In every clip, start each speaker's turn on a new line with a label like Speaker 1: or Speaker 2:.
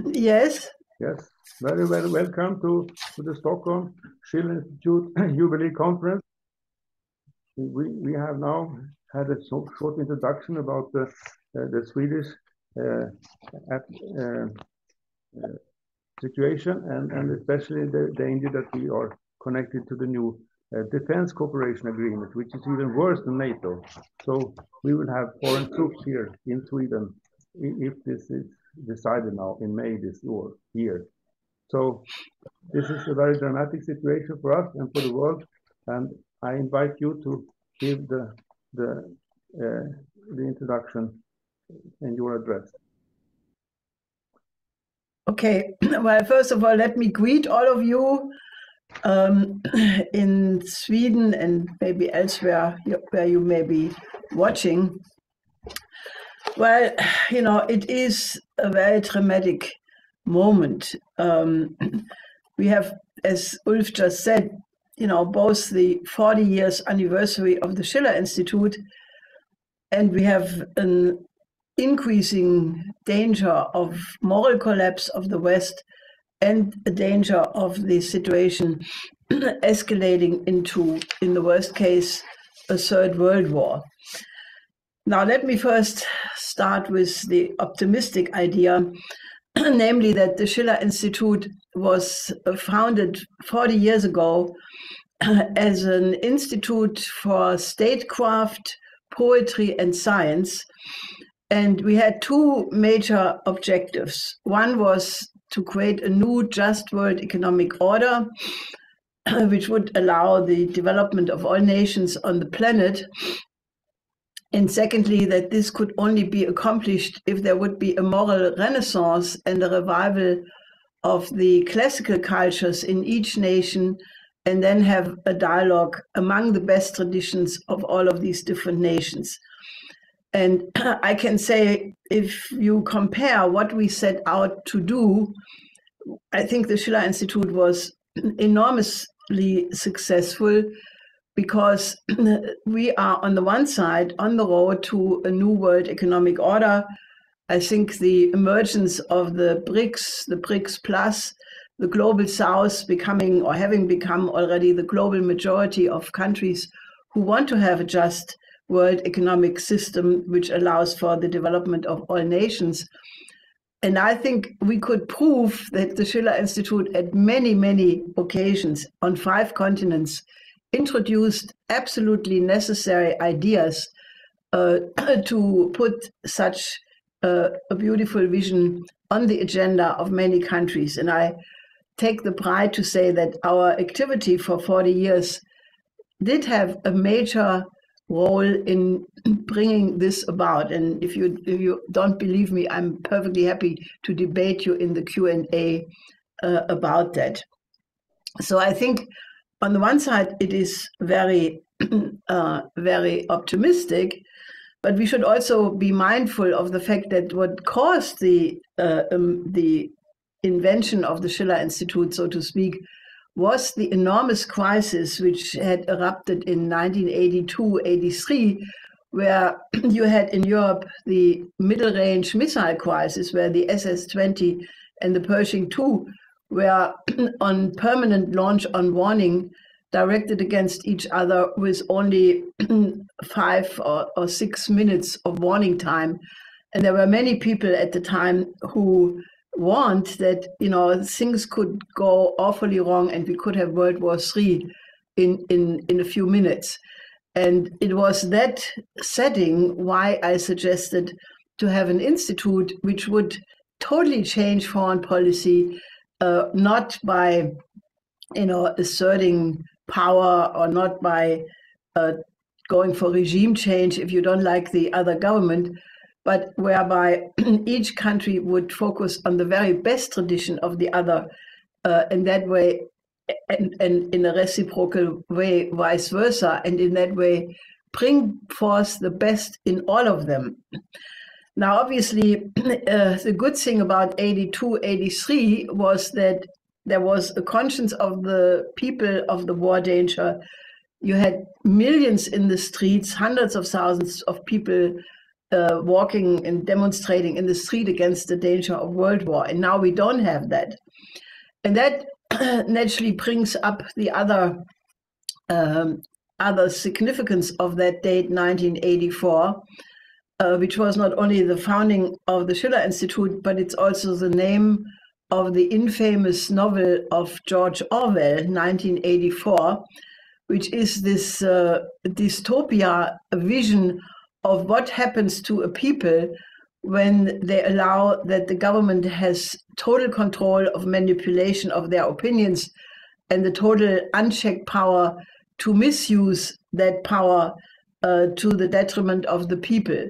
Speaker 1: Yes.
Speaker 2: Yes, very well. Welcome to the Stockholm Schiller Institute Jubilee Conference. We have now had a short introduction about the Swedish situation and especially the danger that we are connected to the new defense cooperation agreement, which is even worse than NATO. So we will have foreign troops here in Sweden if this is decided now in May this year. So this is a very dramatic situation for us and for the world, and I invite you to give the introduction in your address.
Speaker 1: Okay, well, first of all, let me greet all of you in Sweden and maybe elsewhere where you may be watching. Well, you know, it is a very dramatic moment. We have, as Ulf just said, you know, both the 40 years anniversary of the Schiller Institute, and we have an increasing danger of moral collapse of the West and a danger of the situation escalating into, in the worst case, a third world war. Now, let me first start with the optimistic idea, namely that the Schiller Institute was founded 40 years ago as an institute for statecraft, poetry, and science. And we had two major objectives. One was to create a new just world economic order, which would allow the development of all nations on the planet. And secondly, that this could only be accomplished if there would be a moral renaissance and a revival of the classical cultures in each nation, and then have a dialogue among the best traditions of all of these different nations. And I can say, if you compare what we set out to do, I think the Schiller Institute was enormously successful, because we are on the one side on the road to a new world economic order. I think the emergence of the BRICS Plus, the global South becoming or having become already the global majority of countries who want to have a just world economic system which allows for the development of all nations. And I think we could prove that the Schiller Institute at many, many occasions on 5 continents introduced absolutely necessary ideas to put such a beautiful vision on the agenda of many countries. And I take the pride to say that our activity for 40 years did have a major role in bringing this about. And if you don't believe me, I'm perfectly happy to debate you in the Q&A about that. So I think on the one side, it is very, very optimistic, but we should also be mindful of the fact that what caused the invention of the Schiller Institute, so to speak, was the enormous crisis which had erupted in 1982-83, where you had in Europe the middle-range missile crisis, where the SS-20 and the Pershing II were on permanent launch on warning, directed against each other with only 5 or 6 minutes of warning time. And there were many people at the time who warned that, you know, things could go awfully wrong and we could have World War III in a few minutes. And it was that setting why I suggested to have an institute which would totally change foreign policy, not by, you know, asserting power or not by going for regime change if you don't like the other government, but whereby each country would focus on the very best tradition of the other, and that way, and in a reciprocal way, vice versa, and in that way, bring forth the best in all of them. Now, obviously, the good thing about 82, 83 was that there was a conscience of the people of the war danger. You had millions in the streets, hundreds of thousands of people walking and demonstrating in the street against the danger of world war. And now we don't have that. And that naturally brings up the other significance of that date, 1984, which was not only the founding of the Schiller Institute, but it's also the name of the infamous novel of George Orwell, 1984, which is this dystopia vision of what happens to a people when they allow that the government has total control of manipulation of their opinions and the total unchecked power to misuse that power to the detriment of the people.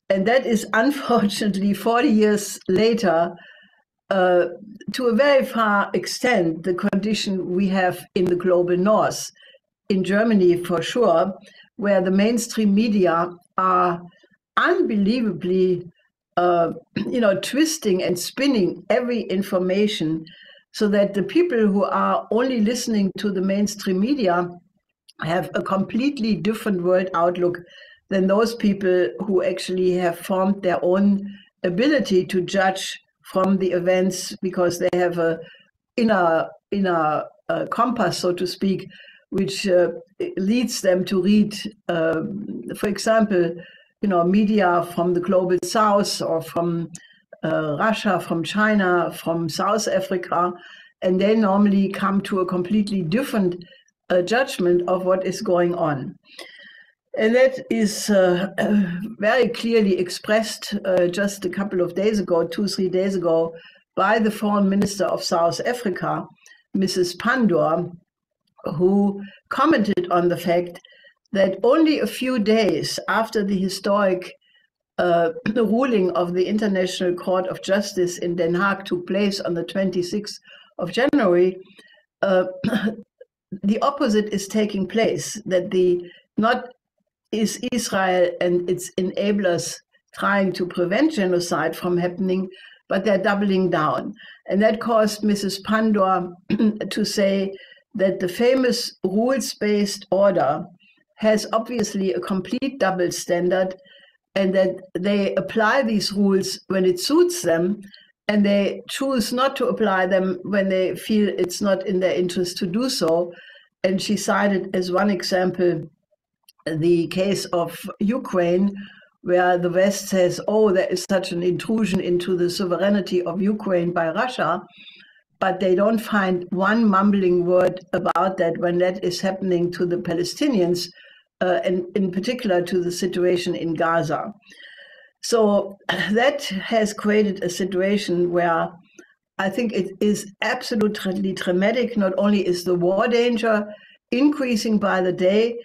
Speaker 1: And that is unfortunately 40 years later, to a very far extent, the condition we have in the global north, in Germany for sure, where the mainstream media are unbelievably twisting and spinning every information, so that the people who are only listening to the mainstream media have a completely different world outlook than those people who actually have formed their own ability to judge from the events, because they have a inner compass, so to speak, which leads them to read, for example, media from the global south or from Russia, from China, from South Africa, and they normally come to a completely different judgment of what is going on. And that is very clearly expressed just a couple of days ago, 2-3 days ago, by the Foreign Minister of South Africa, Mrs. Pandor, who commented on the fact that only a few days after the historic ruling of the International Court of Justice in Den Haag took place on the 26th of January, the opposite is taking place, that not is Israel and its enablers trying to prevent genocide from happening, but they're doubling down. And that caused Mrs. Pandor to say that the famous rules-based order has obviously a complete double standard, and that they apply these rules when it suits them, and they choose not to apply them when they feel it's not in their interest to do so. And she cited as one example the case of Ukraine, where the West says, oh, there is such an intrusion into the sovereignty of Ukraine by Russia, but they don't find one mumbling word about that when that is happening to the Palestinians, and in particular to the situation in Gaza. So that has created a situation where I think it is absolutely dramatic. Not only is the war danger increasing by the day,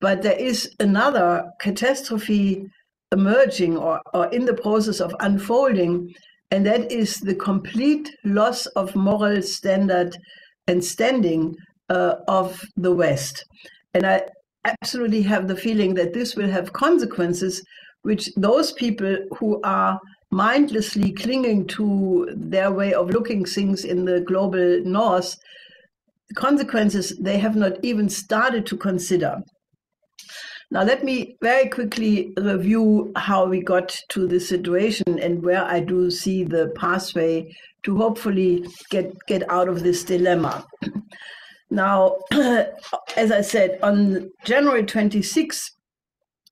Speaker 1: but there is another catastrophe emerging or in the process of unfolding, and that is the complete loss of moral standard and standing of the West. And I absolutely have the feeling that this will have consequences which those people who are mindlessly clinging to their way of looking things in the global north, consequences they have not even started to consider. Now, let me very quickly review how we got to this situation and where I do see the pathway to hopefully get out of this dilemma. Now, as I said, on January 26th,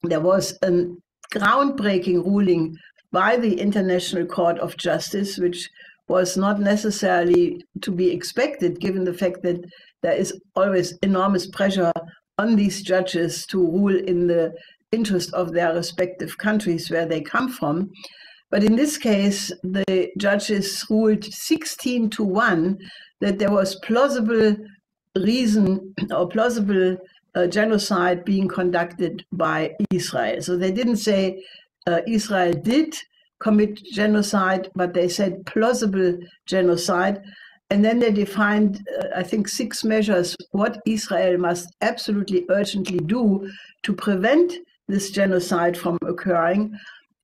Speaker 1: there was a groundbreaking ruling by the International Court of Justice, which was not necessarily to be expected, given the fact that there is always enormous pressure on these judges to rule in the interest of their respective countries where they come from. But in this case, the judges ruled 16-1 that there was plausible reason or plausible genocide being conducted by Israel. So they didn't say Israel did commit genocide, but they said plausible genocide. And then they defined, I think, 6 measures what Israel must absolutely urgently do to prevent this genocide from occurring,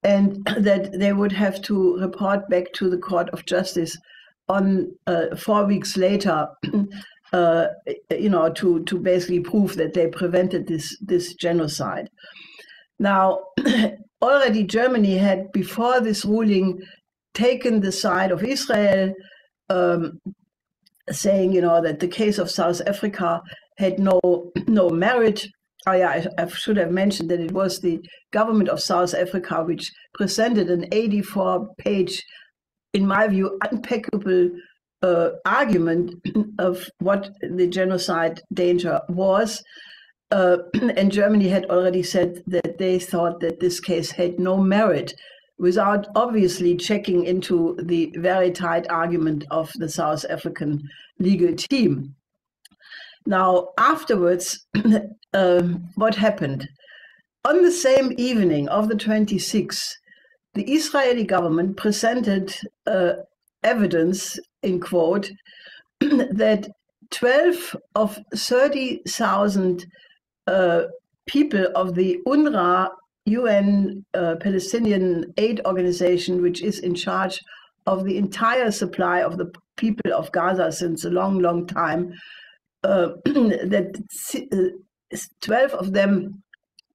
Speaker 1: and that they would have to report back to the Court of Justice on 4 weeks later, to basically prove that they prevented this genocide. Now, already Germany had, before this ruling, taken the side of Israel, saying, that the case of South Africa had no merit. Oh yeah, I should have mentioned that it was the government of South Africa which presented an 84-page, in my view, impeccable argument of what the genocide danger was. And Germany had already said that they thought that this case had no merit, without obviously checking into the very tight argument of the South African legal team. Now, afterwards, what happened? On the same evening of the 26th, the Israeli government presented evidence, in quote, that 12 of 30,000 people of the UNRWA, UN Palestinian Aid Organization, which is in charge of the entire supply of the people of Gaza since a long, long time, that 12 of them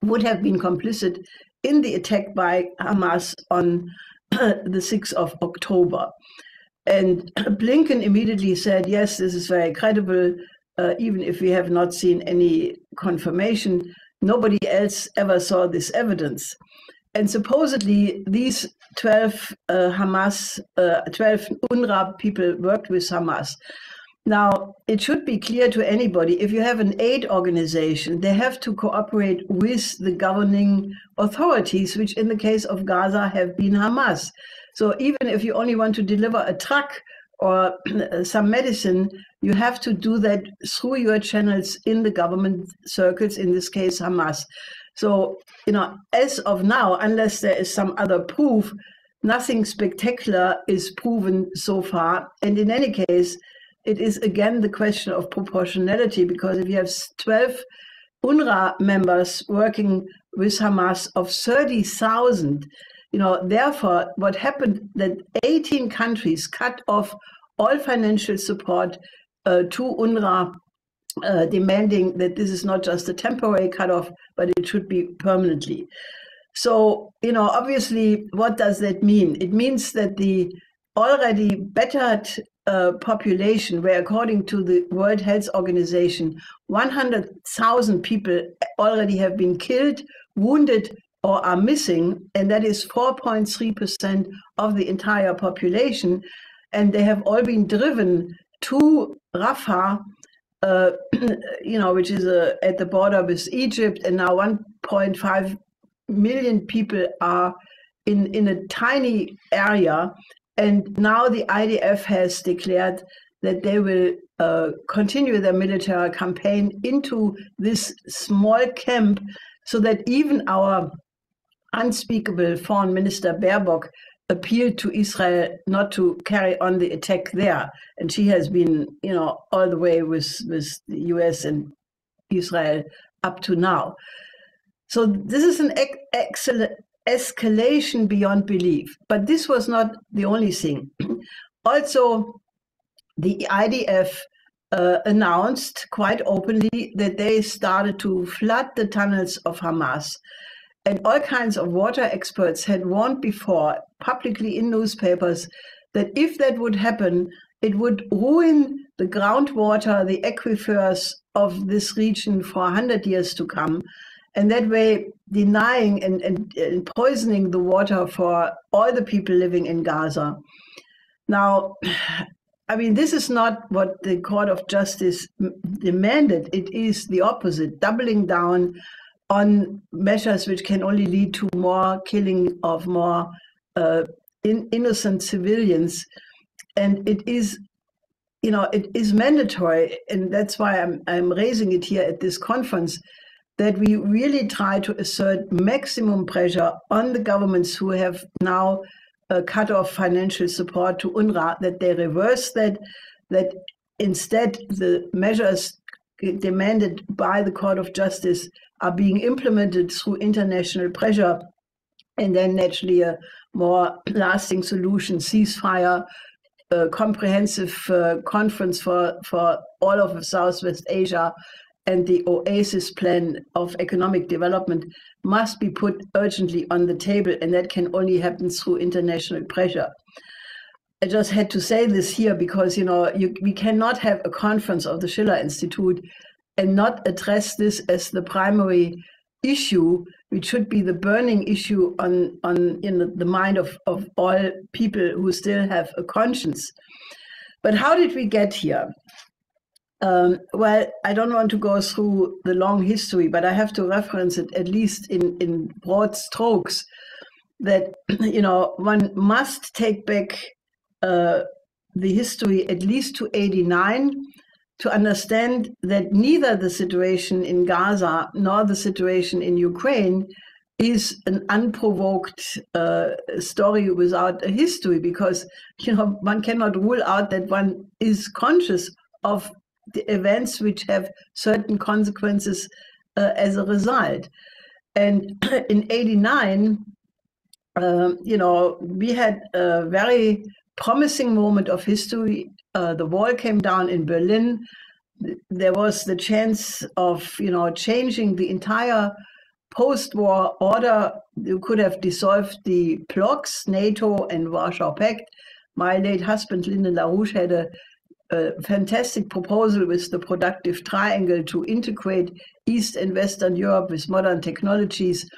Speaker 1: would have been complicit in the attack by Hamas on the 6th of October. And Blinken immediately said, yes, this is very credible, even if we have not seen any confirmation. Nobody else ever saw this evidence. And supposedly these 12 UNRWA people worked with Hamas. Now, it should be clear to anybody, if you have an aid organization, they have to cooperate with the governing authorities, which in the case of Gaza have been Hamas. So even if you only want to deliver a truck or some medicine, you have to do that through your channels in the government circles, in this case, Hamas. So, as of now, unless there is some other proof, nothing spectacular is proven so far. And in any case, it is again the question of proportionality, because if you have 12 UNRWA members working with Hamas of 30,000, therefore, what happened that 18 countries cut off all financial support to UNRWA, demanding that this is not just a temporary cutoff, but it should be permanently. So, obviously, what does that mean? It means that the already battered population, where according to the World Health Organization, 100,000 people already have been killed, wounded, or are missing, and that is 4.3% of the entire population, and they have all been driven to Rafah, which is at the border with Egypt, and now 1.5 million people are in a tiny area. And now the IDF has declared that they will continue their military campaign into this small camp, so that even our unspeakable Foreign Minister Baerbock appealed to Israel not to carry on the attack there. And she has been, all the way with the US and Israel up to now. So this is an excellent escalation beyond belief. But this was not the only thing. Also, the IDF announced quite openly that they started to flood the tunnels of Hamas. And all kinds of water experts had warned before, publicly in newspapers, that if that would happen, it would ruin the groundwater, the aquifers of this region for 100 years to come. And that way, denying and poisoning the water for all the people living in Gaza. Now, this is not what the Court of Justice demanded. It is the opposite, doubling down on measures which can only lead to more killing of more innocent civilians. And it is, it is mandatory, and that's why I'm raising it here at this conference, that we really try to assert maximum pressure on the governments who have now cut off financial support to UNRWA, that they reverse that instead the measures demanded by the Court of Justice are being implemented through international pressure, and then naturally a more lasting solution, ceasefire, comprehensive conference for all of Southwest Asia, and the Oasis plan of economic development must be put urgently on the table, and that can only happen through international pressure. I just had to say this here because, we cannot have a conference of the Schiller Institute and not address this as the primary issue, which should be the burning issue on the mind of all people who still have a conscience. But how did we get here? Well, I don't want to go through the long history, but I have to reference it at least in broad strokes, that one must take back the history at least to 1989 to understand that neither the situation in Gaza nor the situation in Ukraine is an unprovoked story without a history, because one cannot rule out that one is conscious of the events which have certain consequences as a result. And in 1989, we had a very promising moment of history. The wall came down in Berlin. There was the chance of, changing the entire post-war order. You could have dissolved the blocs, NATO and Warsaw Pact. My late husband, Lyndon LaRouche, had a fantastic proposal with the productive triangle to integrate East and Western Europe with modern technologies.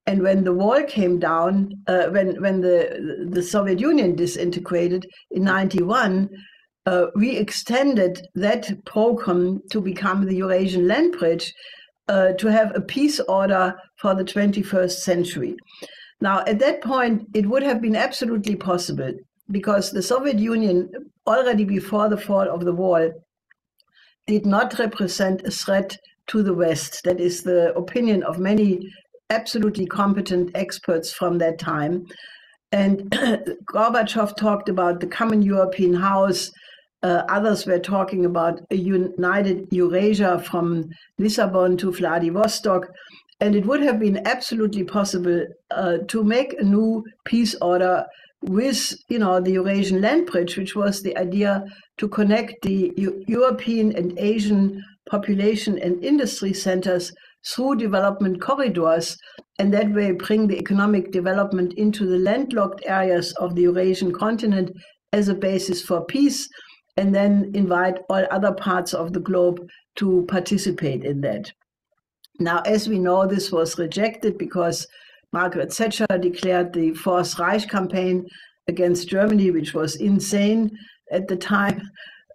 Speaker 1: And when the wall came down, when the Soviet Union disintegrated in 1991, we extended that program to become the Eurasian Land Bridge, to have a peace order for the 21st century. Now, at that point, it would have been absolutely possible, because the Soviet Union, already before the fall of the wall, did not represent a threat to the West. That is the opinion of many absolutely competent experts from that time. And Gorbachev talked about the common European house. Others were talking about a united Eurasia from Lisbon to Vladivostok. And it would have been absolutely possible to make a new peace order with, the Eurasian Land Bridge, which was the idea to connect the European and Asian population and industry centers through development corridors, and that way bring the economic development into the landlocked areas of the Eurasian continent as a basis for peace, and then invite all other parts of the globe to participate in that. Now, as we know, this was rejected because Margaret Thatcher declared the Fourth Reich campaign against Germany, which was insane at the time.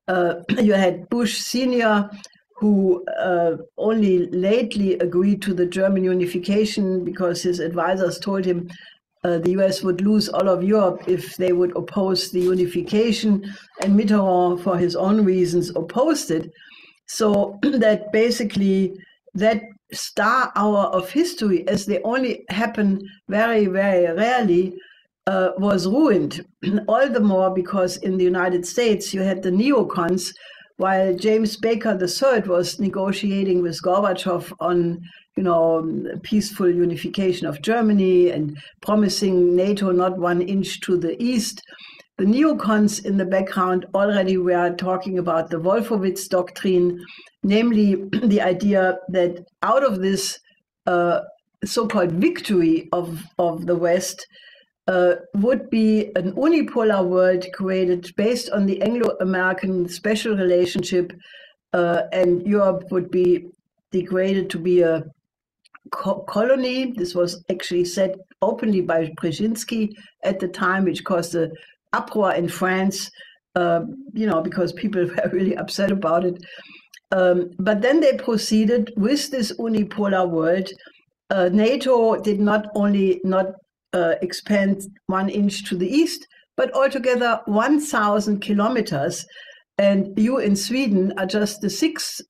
Speaker 1: You had Bush Sr., who only lately agreed to the German unification because his advisors told him the US would lose all of Europe if they would oppose the unification, and Mitterrand, for his own reasons, opposed it. So that basically that star hour of history, as they only happen very, very rarely, was ruined. All the more because in the United States you had the neocons, while James Baker III was negotiating with Gorbachev on, peaceful unification of Germany and promising NATO not 1 inch to the east. The neocons in the background already were talking about the Wolfowitz doctrine, namely the idea that out of this so-called victory of the West would be an unipolar world created based on the Anglo-American special relationship, and Europe would be degraded to be a colony. This was actually said openly by Brzezinski at the time, which caused a uproar in France, because people were really upset about it. But then they proceeded with this unipolar world. NATO did not only not expand 1 inch to the east, but altogether 1,000 kilometers. And you in Sweden are just the 6th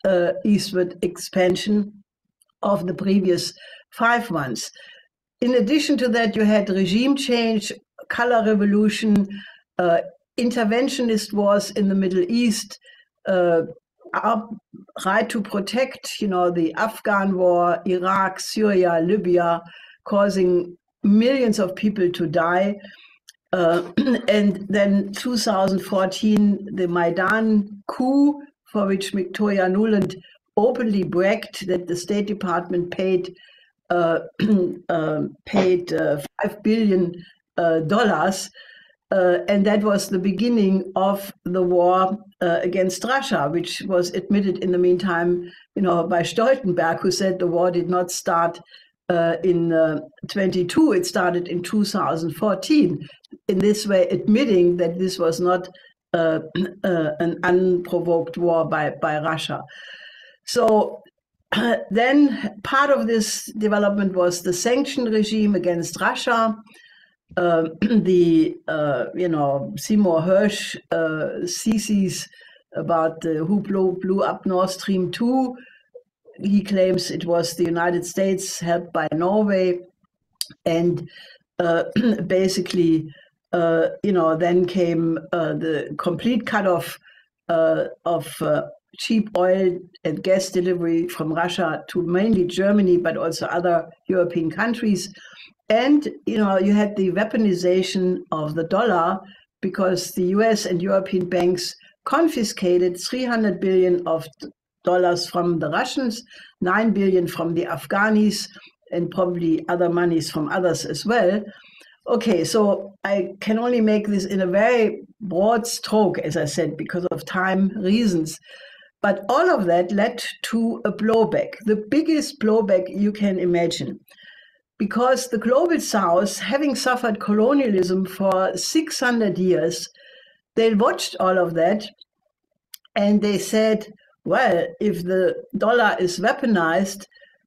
Speaker 1: eastward expansion of the previous 5 ones. In addition to that, you had regime change, color revolution, interventionist wars in the Middle East, our right to protect, the Afghan war, Iraq, Syria, Libya, causing millions of people to die. And then 2014, the Maidan coup, for which Victoria Nuland openly bragged that the State Department paid $5 billion, and that was the beginning of the war against Russia, which was admitted in the meantime, by Stoltenberg, who said the war did not start in 22, it started in 2014. In this way, admitting that this was not an unprovoked war by Russia. So then part of this development was the sanction regime against Russia. Seymour Hersh thesis about who blew up Nord Stream 2. He claims it was the United States helped by Norway. And basically, then came the complete cutoff of cheap oil and gas delivery from Russia to mainly Germany, but also other European countries. And, you had the weaponization of the dollar because the US and European banks confiscated $300 billion from the Russians, $9 billion from the Afghanis, and probably other monies from others as well. Okay, so I can only make this in a very broad stroke, as I said, because of time reasons. But all of that led to a blowback, the biggest blowback you can imagine. Because the Global South, having suffered colonialism for 600 years, they watched all of that and they said, well, if the dollar is weaponized,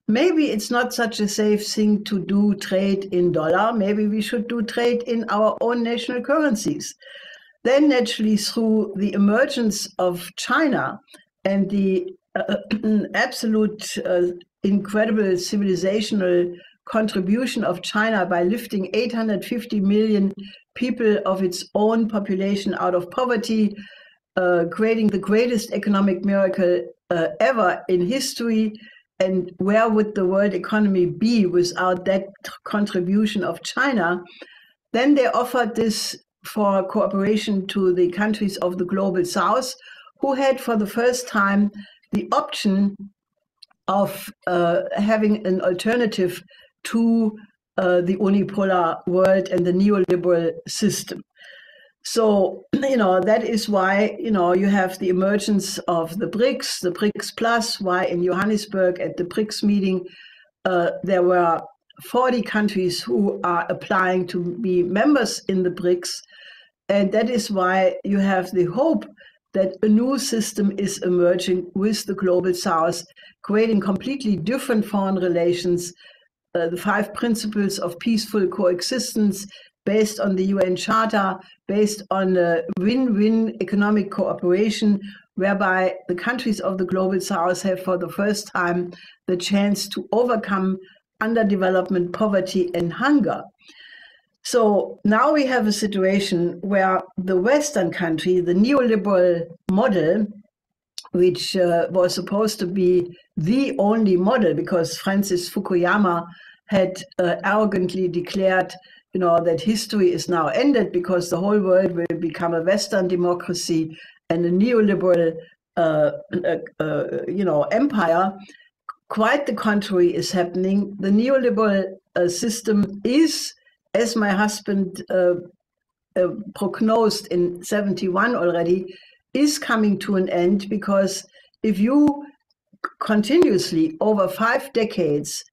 Speaker 1: maybe it's not such a safe thing to do trade in dollar. Maybe we should do trade in our own national currencies. Then naturally, through the emergence of China and the absolute incredible civilizational contribution of China by lifting 850 million people of its own population out of poverty, creating the greatest economic miracle ever in history. And where would the world economy be without that contribution of China? Then they offered this for cooperation to the countries of the Global South, who had for the first time the option of having an alternative to the unipolar world and the neoliberal system. So, that is why, you have the emergence of the BRICS Plus, why in Johannesburg at the BRICS meeting, there were 40 countries who are applying to be members in the BRICS. And that is why you have the hope that a new system is emerging with the Global South, creating completely different foreign relations, the 5 principles of peaceful coexistence based on the UN Charter, based on a win-win economic cooperation, whereby the countries of the Global South have for the first time the chance to overcome underdevelopment, poverty, and hunger. So now we have a situation where the Western country, the neoliberal model, which was supposed to be the only model because Francis Fukuyama had arrogantly declared, that history is now ended because the whole world will become a Western democracy and a neoliberal, empire. Quite the contrary is happening. The neoliberal system is, as my husband prognosed in 71 already, is coming to an end, because if you continuously over 5 decades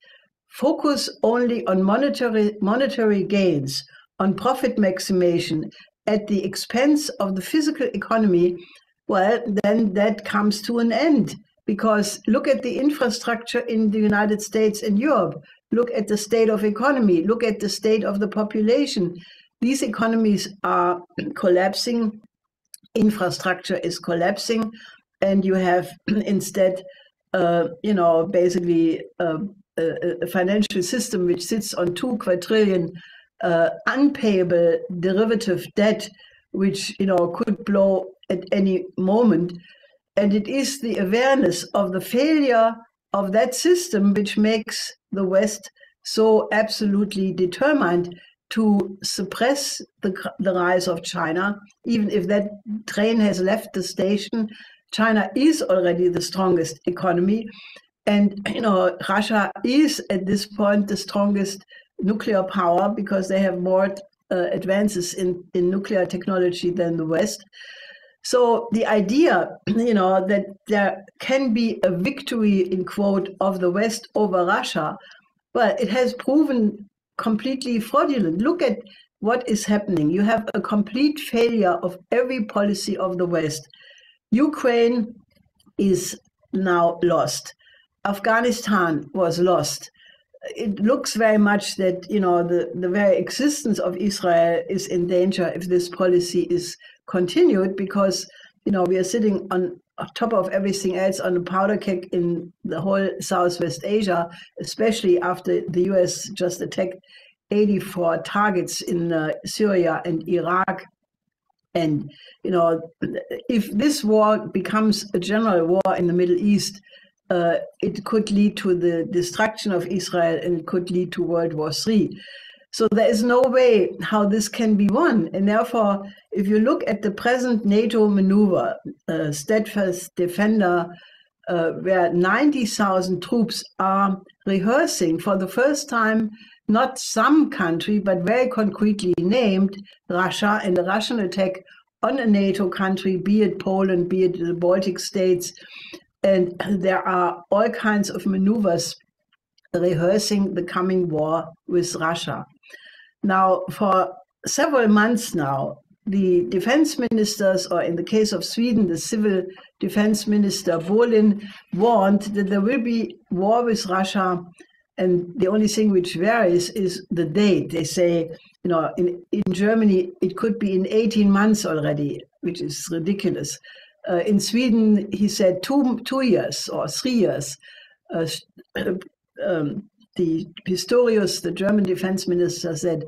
Speaker 1: focus only on monetary gains, on profit maximization at the expense of the physical economy, well, then that comes to an end. Because look at the infrastructure in the United States and Europe. Look at the state of economy. Look at the state of the population. These economies are collapsing. Infrastructure is collapsing. And you have instead, basically a financial system which sits on 2 quadrillion unpayable derivative debt, which, could blow at any moment. And it is the awareness of the failure of that system which makes the West so absolutely determined to suppress the rise of China. Even if that train has left the station, China is already the strongest economy. And, Russia is at this point the strongest nuclear power because they have more advances in nuclear technology than the West. So the idea, that there can be a victory, in quote, of the West over Russia, well, it has proven completely fraudulent. Look at what is happening. You have a complete failure of every policy of the West. Ukraine is now lost. Afghanistan was lost. It looks very much that, the very existence of Israel is in danger if this policy is continued, because, we are sitting on top of everything else on a powder keg in the whole Southwest Asia, especially after the US just attacked 84 targets in Syria and Iraq. And, if this war becomes a general war in the Middle East, it could lead to the destruction of Israel, and it could lead to World War III. So there is no way how this can be won. And therefore, if you look at the present NATO maneuver, Steadfast Defender, where 90,000 troops are rehearsing for the first time, not some country, but very concretely named Russia, and the Russian attack on a NATO country, be it Poland, be it the Baltic states. And there are all kinds of maneuvers rehearsing the coming war with Russia. Now, for several months now, the defense ministers, or in the case of Sweden, the civil defense minister Bolin, warned that there will be war with Russia, and the only thing which varies is the date. They say, in Germany, it could be in 18 months already, which is ridiculous. In Sweden, he said 2 years or 3 years. The Pistorius, the German defense minister, said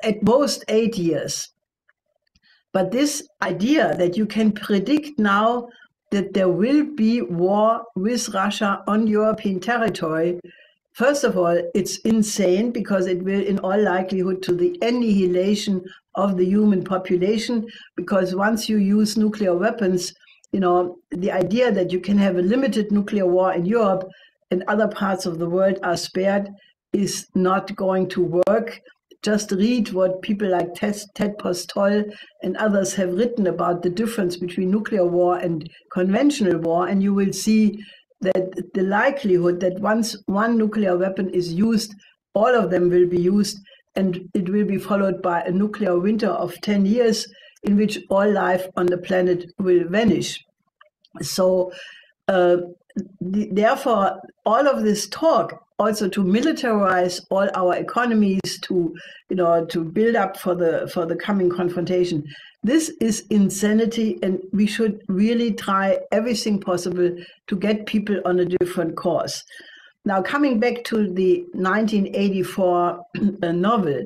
Speaker 1: at most 8 years. But this idea that you can predict now that there will be war with Russia on European territory, first of all, it's insane, because it will in all likelihood to the annihilation of the human population, because once you use nuclear weapons, the idea that you can have a limited nuclear war in Europe and other parts of the world are spared is not going to work. Just read what people like Ted Postol and others have written about the difference between nuclear war and conventional war, and you will see that the likelihood that once one nuclear weapon is used, all of them will be used, and it will be followed by a nuclear winter of 10 years in which all life on the planet will vanish. So therefore, all of this talk also to militarize all our economies, to build up for the coming confrontation, this is insanity, and we should really try everything possible to get people on a different course. Now, coming back to the 1984 novel,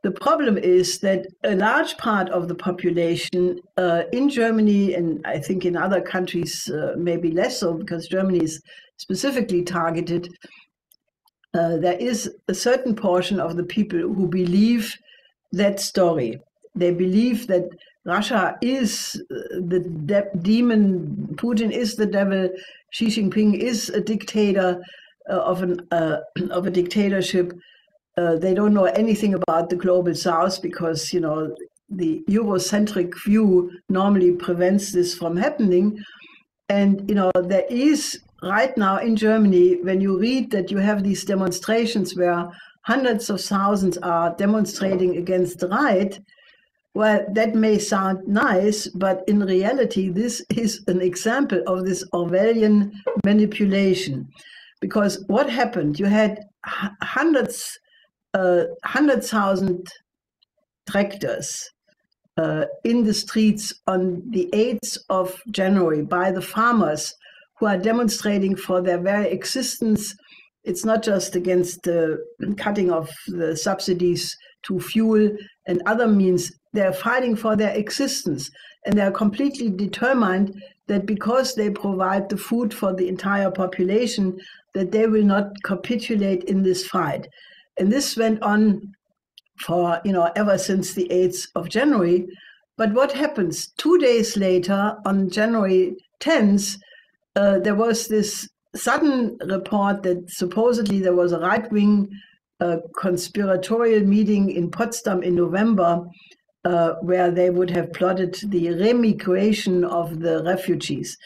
Speaker 1: the problem is that a large part of the population in Germany, and I think in other countries maybe less so, because Germany is specifically targeted, there is a certain portion of the people who believe that story. They believe that Russia is the demon, Putin is the devil, Xi Jinping is a dictator of a dictatorship. They don't know anything about the global South, because the Eurocentric view normally prevents this from happening. And there is right now in Germany, when you read that you have these demonstrations where hundreds of thousands are demonstrating against the right, well, that may sound nice, but in reality, this is an example of this Orwellian manipulation. Because what happened? You had 100,000 tractors in the streets on the 8th of January by the farmers who are demonstrating for their very existence. It's not just against the cutting of the subsidies to fuel and other means. They're fighting for their existence, and they're completely determined that because they provide the food for the entire population, that they will not capitulate in this fight. And this went on for, ever since the 8th of January. But what happens 2 days later, on January 10th, there was this sudden report that supposedly there was a right-wing conspiratorial meeting in Potsdam in November where they would have plotted the remigration of the refugees.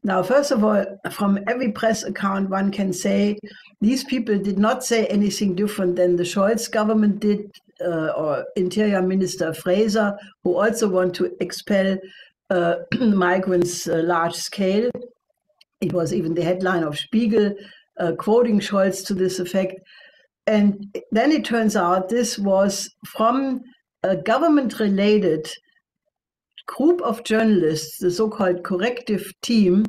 Speaker 1: Now, first of all, from every press account, one can say these people did not say anything different than the Scholz government did, or Interior Minister Fraser, who also want to expel migrants large scale. It was even the headline of Spiegel, quoting Scholz to this effect. And then it turns out this was from a government-related group of journalists, the so-called corrective team,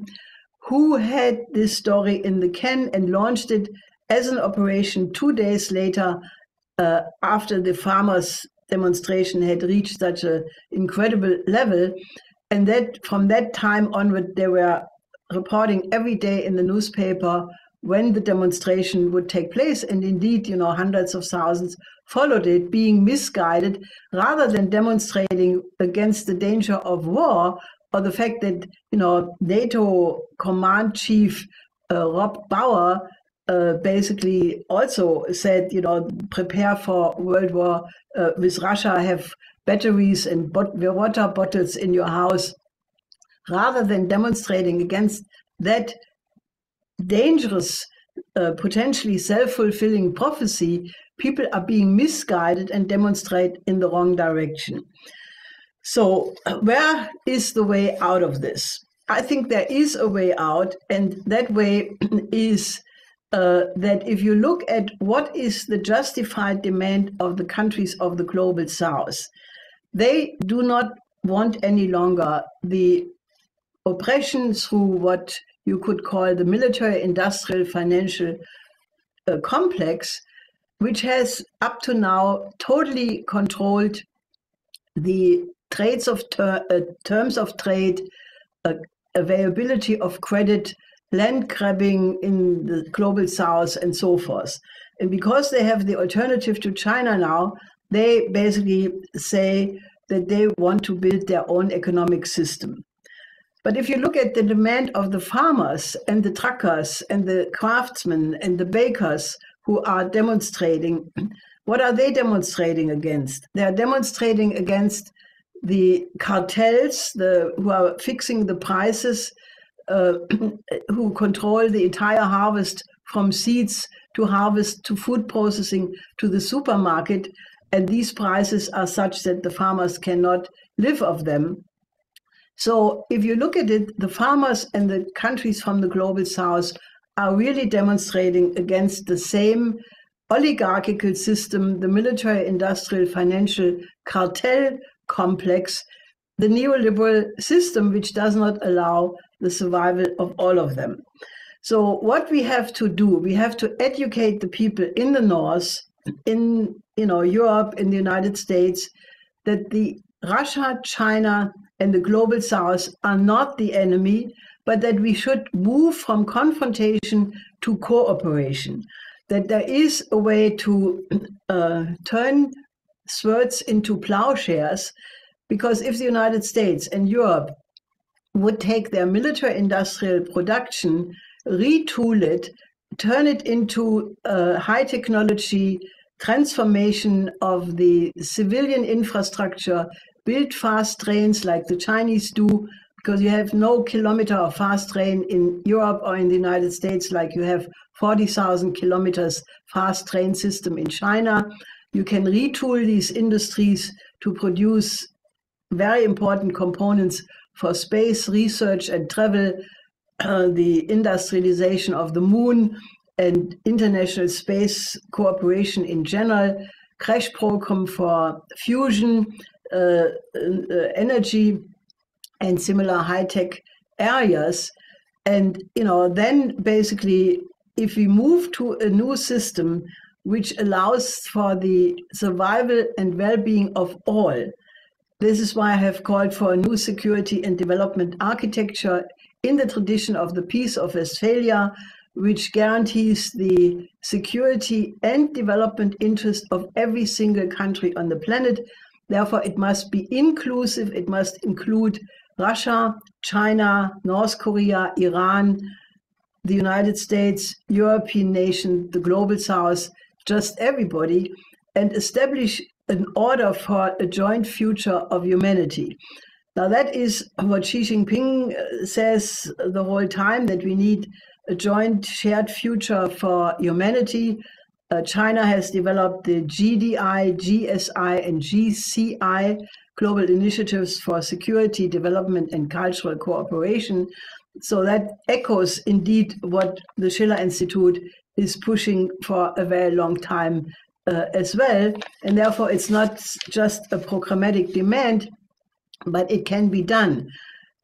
Speaker 1: who had this story in the can and launched it as an operation 2 days later, after the farmers' demonstration had reached such an incredible level. And that from that time onward, they were reporting every day in the newspaper when the demonstration would take place. And indeed, hundreds of thousands followed it, being misguided, rather than demonstrating against the danger of war or the fact that, NATO command chief Rob Bauer basically also said, prepare for World War with Russia, have batteries and water bottles in your house. Rather than demonstrating against that dangerous, potentially self-fulfilling prophecy, people are being misguided and demonstrate in the wrong direction. So where is the way out of this? I think there is a way out, and that way is that if you look at what is the justified demand of the countries of the global south, they do not want any longer the oppression through what you could call the military, industrial, financial complex, which has up to now totally controlled the trades of terms of trade, availability of credit, land grabbing in the global south, and so forth. And because they have the alternative to China now, they basically say that they want to build their own economic system. But if you look at the demand of the farmers and the truckers and the craftsmen and the bakers who are demonstrating, what are they demonstrating against? They are demonstrating against the cartels, who are fixing the prices, who control the entire harvest from seeds to harvest to food processing to the supermarket. And these prices are such that the farmers cannot live off them. So if you look at it, the farmers and the countries from the global south are really demonstrating against the same oligarchical system, the military, industrial, financial cartel complex, the neoliberal system, which does not allow the survival of all of them. So what we have to do, we have to educate the people in the north, in Europe, in the United States, that the Russia, China, and the global south are not the enemy, but that we should move from confrontation to cooperation, that there is a way to turn swords into plowshares, because if the United States and Europe would take their military industrial production, retool it, turn it into high technology transformation of the civilian infrastructure, build fast trains like the Chinese do, because you have no kilometer of fast train in Europe or in the United States like you have 40,000 kilometers fast train system in China. You can retool these industries to produce very important components for space research and travel, the industrialization of the moon and international space cooperation in general, crash program for fusion, energy and similar high-tech areas. And then basically, if we move to a new system which allows for the survival and well-being of all, this is why I have called for a new security and development architecture in the tradition of the Peace of Westphalia, which guarantees the security and development interest of every single country on the planet. Therefore, it must be inclusive, it must include Russia, China, North Korea, Iran, the United States, European nations, the Global South, just everybody, and establish an order for a joint future of humanity. Now, that is what Xi Jinping says the whole time, that we need a joint shared future for humanity. China has developed the GDI, GSI, and GCI, Global Initiatives for Security, Development, and Cultural Cooperation. So that echoes indeed what the Schiller Institute is pushing for a very long time as well. And therefore, it's not just a programmatic demand, but it can be done.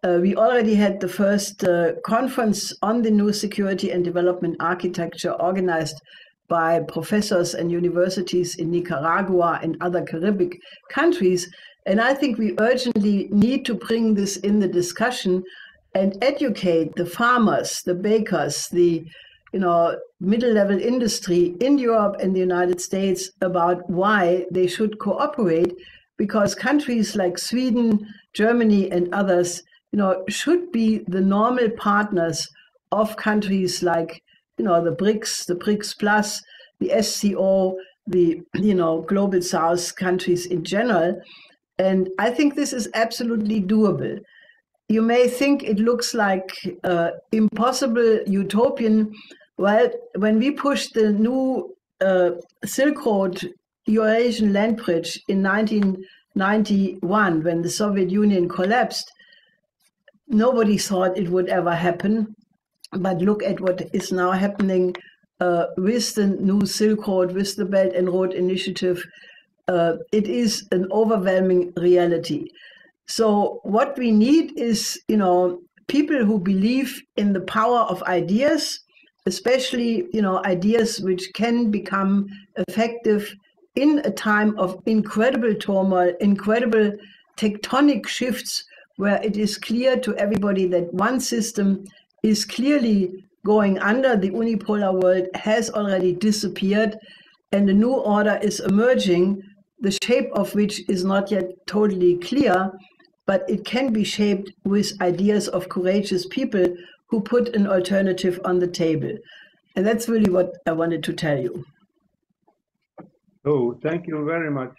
Speaker 1: We already had the first conference on the new security and development architecture organized by professors and universities in Nicaragua and other Caribbean countries. And I think we urgently need to bring this in the discussion and educate the farmers, the bakers, the middle-level industry in Europe and the United States about why they should cooperate, because countries like Sweden, Germany, and others, should be the normal partners of countries like, the BRICS Plus, the SCO, the, Global South countries in general. And I think this is absolutely doable. You may think it looks like impossible, utopian. Well, when we pushed the new Silk Road Eurasian land bridge in 1991, when the Soviet Union collapsed, nobody thought it would ever happen. But look at what is now happening with the new Silk Road, with the Belt and Road Initiative. It is an overwhelming reality. So what we need is, people who believe in the power of ideas, especially, ideas which can become effective in a time of incredible turmoil, incredible tectonic shifts, where it is clear to everybody that one system is clearly going under. The unipolar world has already disappeared, and a new order is emerging, the shape of which is not yet totally clear, but it can be shaped with ideas of courageous people who put an alternative on the table. And that's really what I wanted to tell you.
Speaker 2: Oh, thank you very much,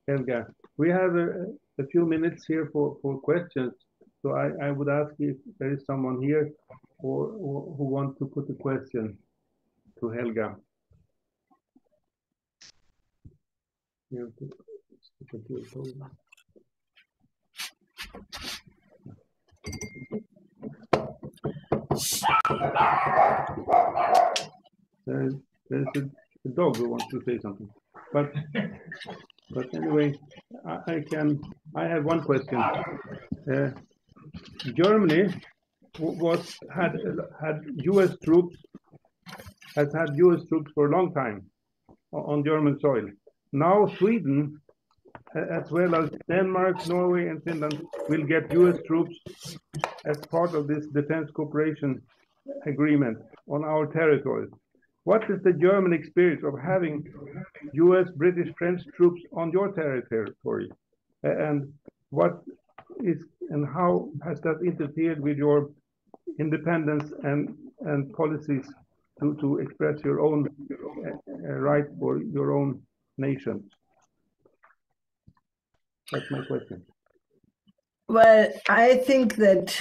Speaker 2: Helga. We have a few minutes here for questions. So I would ask if there is someone here or who wants to put a question to Helga. There's a dog who wants to say something, but anyway, I have one question. Germany had U.S. troops for a long time on German soil. Now Sweden, as well as Denmark, Norway, and Finland, will get U.S. troops as part of this defense cooperation agreement on our territory. What is the German experience of having U.S., British, French troops on your territory? And how has that interfered with your independence and policies to express your own right for your own nation? That's my question.
Speaker 1: Well, I think that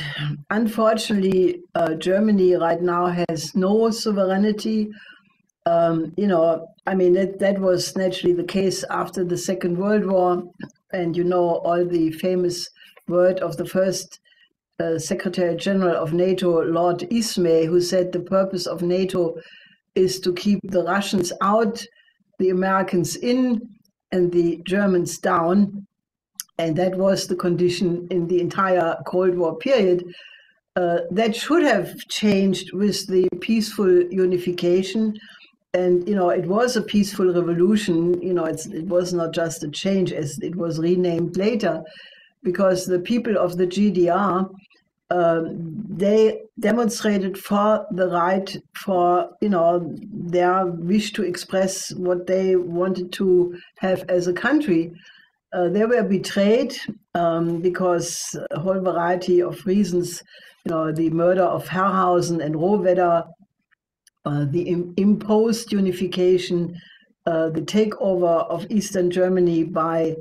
Speaker 1: unfortunately, Germany right now has no sovereignty. That was naturally the case after the Second World War. And all the famous word of the first Secretary General of NATO, Lord Ismay, who said the purpose of NATO is to keep the Russians out, the Americans in, and the Germans down. And that was the condition in the entire Cold War period. That should have changed with the peaceful unification. And, it was a peaceful revolution. It was not just a change, as it was renamed later, because the people of the GDR, they demonstrated for the right for, their wish to express what they wanted to have as a country. they were betrayed because a whole variety of reasons, the murder of Herrhausen and Rohwedder, the imposed unification, the takeover of Eastern Germany by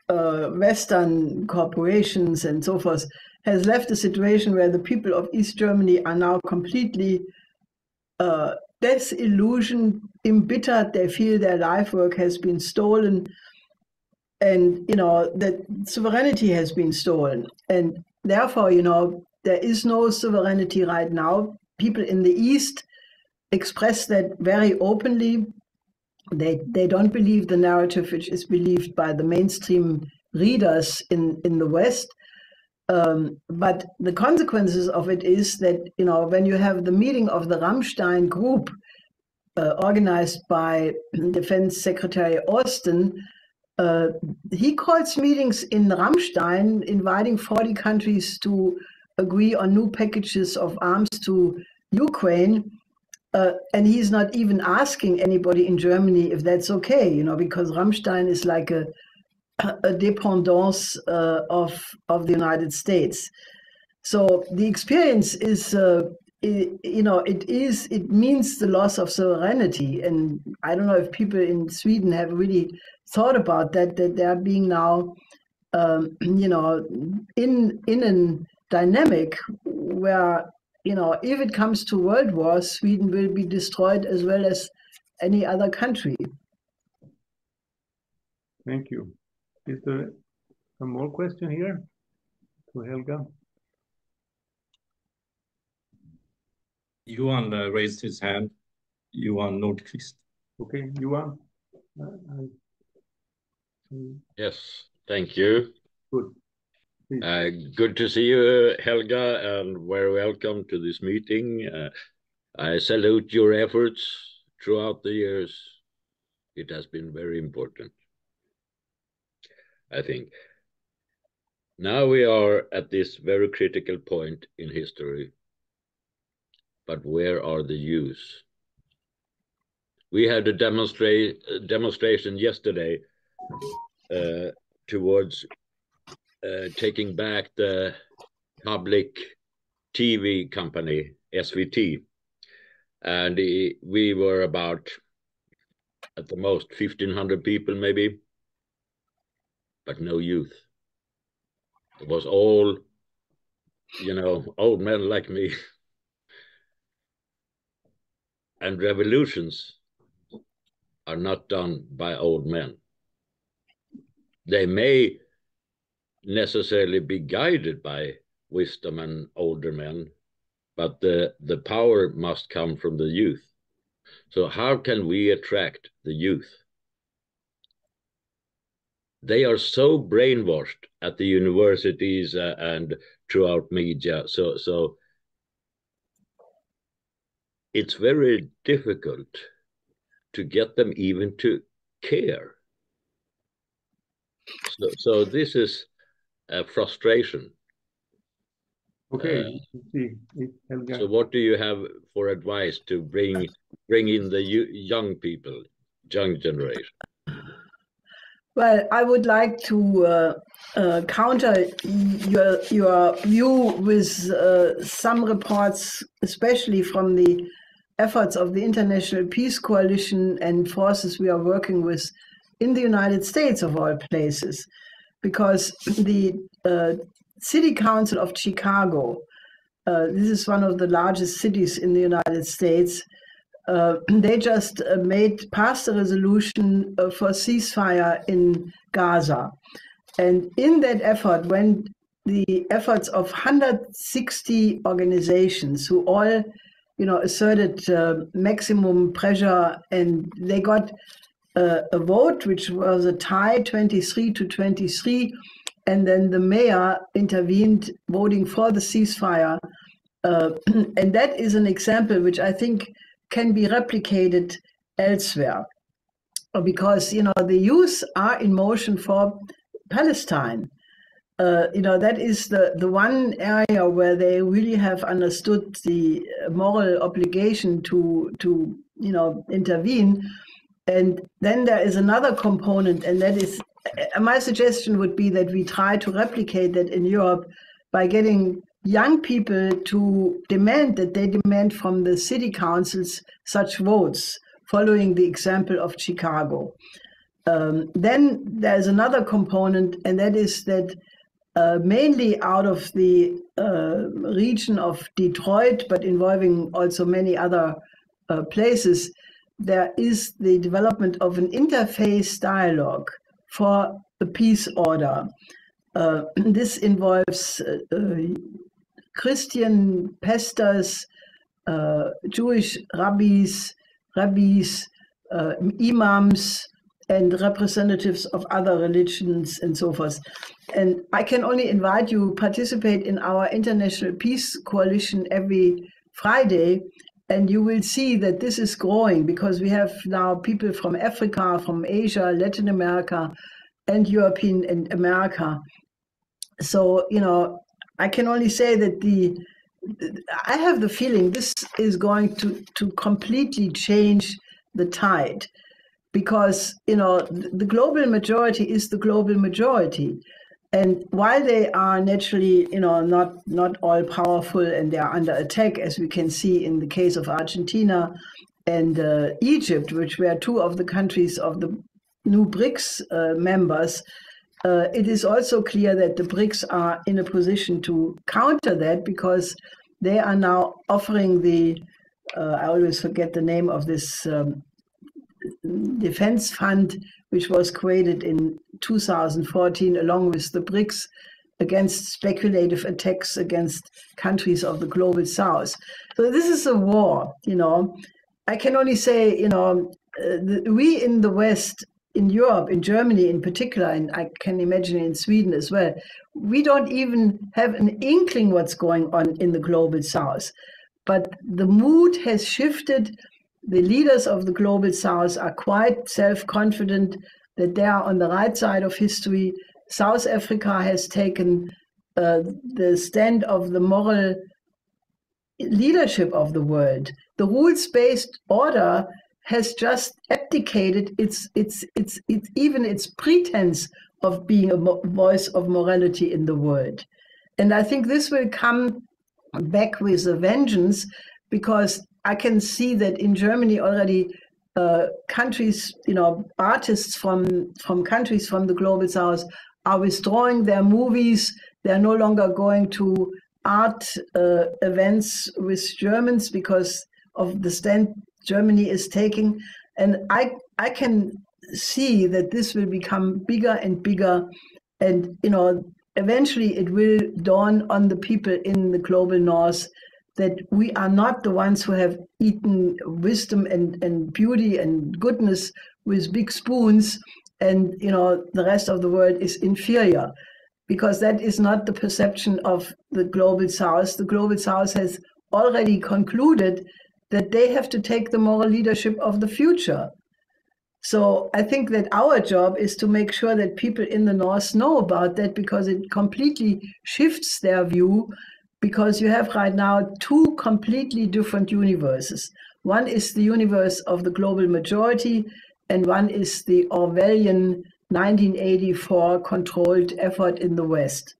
Speaker 1: Western corporations and so forth, has left a situation where the people of East Germany are now completely disillusioned, embittered. They feel their life work has been stolen, and that sovereignty has been stolen, and therefore there is no sovereignty right now. People in the East express that very openly. They don't believe the narrative which is believed by the mainstream readers in the West. But the consequences of it is that, when you have the meeting of the Rammstein group organized by Defense Secretary Austin, he calls meetings in Rammstein, inviting 40 countries to agree on new packages of arms to Ukraine. And he's not even asking anybody in Germany if that's okay, because Rammstein is like a dependance of the United States. So the experience is, it means the loss of sovereignty. And I don't know if people in Sweden have really thought about that they're being now, in a dynamic where, if it comes to world war, Sweden will be destroyed as well as any other country.
Speaker 2: Thank you. Is there some more question here to Helga?
Speaker 3: Johan raised his hand. Johan Nordqvist.
Speaker 2: Okay, Johan.
Speaker 4: Yes, thank you.
Speaker 2: Good.
Speaker 4: Good to see you, Helga, and very welcome to this meeting. I salute your efforts throughout the years. It has been very important, I think. Now we are at this very critical point in history. But where are the youth? We had a demonstration yesterday towards taking back the public TV company, SVT. And we were about, at the most, 1,500 people maybe, but no youth. It was all, old men like me. And revolutions are not done by old men. They may necessarily be guided by wisdom and older men, but the power must come from the youth. So how can we attract the youth? They are so brainwashed at the universities and throughout media. So it's very difficult to get them even to care. So this is a frustration.
Speaker 2: Okay.
Speaker 4: So what do you have for advice to bring in the young people, young generation?
Speaker 1: Well, I would like to counter your view with some reports, especially from the efforts of the International Peace Coalition and forces we are working with in the United States, of all places, because the City Council of Chicago, this is one of the largest cities in the United States, they just passed a resolution for ceasefire in Gaza. And in that effort, when the efforts of 160 organizations who all, asserted maximum pressure, and they got a vote, which was a tie, 23-23, and then the mayor intervened, voting for the ceasefire. And that is an example which I think can be replicated elsewhere, because the youth are in motion for Palestine. That is the one area where they really have understood the moral obligation to intervene. And then there is another component, and that is my suggestion would be that we try to replicate that in Europe by getting young people to demand from the city councils such votes, following the example of Chicago. Then there's another component, and that is that mainly out of the region of Detroit, but involving also many other places, there is the development of an interfaith dialogue for the peace order. This involves Christian pastors, Jewish rabbis, imams, and representatives of other religions and so forth. And I can only invite you to participate in our International Peace Coalition every Friday, and you will see that this is growing, because we have now people from Africa, from Asia, Latin America, and European and America. So, you know, I can only say that I have the feeling this is going to completely change the tide, because, you know, the global majority is the global majority. And while they are naturally, you know, not all powerful, and they are under attack, as we can see in the case of Argentina and Egypt, which were two of the countries of the new BRICS members, it is also clear that the BRICS are in a position to counter that, because they are now offering I always forget the name of this defense fund, which was created in 2014 along with the BRICS against speculative attacks against countries of the global south. So this is a war, you know. I can only say, you know, we in the West, in Europe, in Germany in particular, and I can imagine in Sweden as well, we don't even have an inkling what's going on in the global south. But the mood has shifted. The leaders of the global south are quite self-confident that they are on the right side of history. South Africa has taken the stand of the moral leadership of the world. The rules-based order has just abdicated even its pretense of being a voice of morality in the world. And I think this will come back with a vengeance, because I can see that in Germany already countries, you know, artists from countries from the global south are withdrawing their movies. They're no longer going to art events with Germans because of the stand Germany is taking. And I can see that this will become bigger and bigger. And, you know, eventually it will dawn on the people in the global north that we are not the ones who have eaten wisdom and beauty and goodness with big spoons, and, you know, the rest of the world is inferior, because that is not the perception of the global south. The global south has already concluded that they have to take the moral leadership of the future. So I think that our job is to make sure that people in the north know about that, because it completely shifts their view. Because you have right now two completely different universes. One is the universe of the global majority, and one is the Orwellian 1984 controlled effort in the West.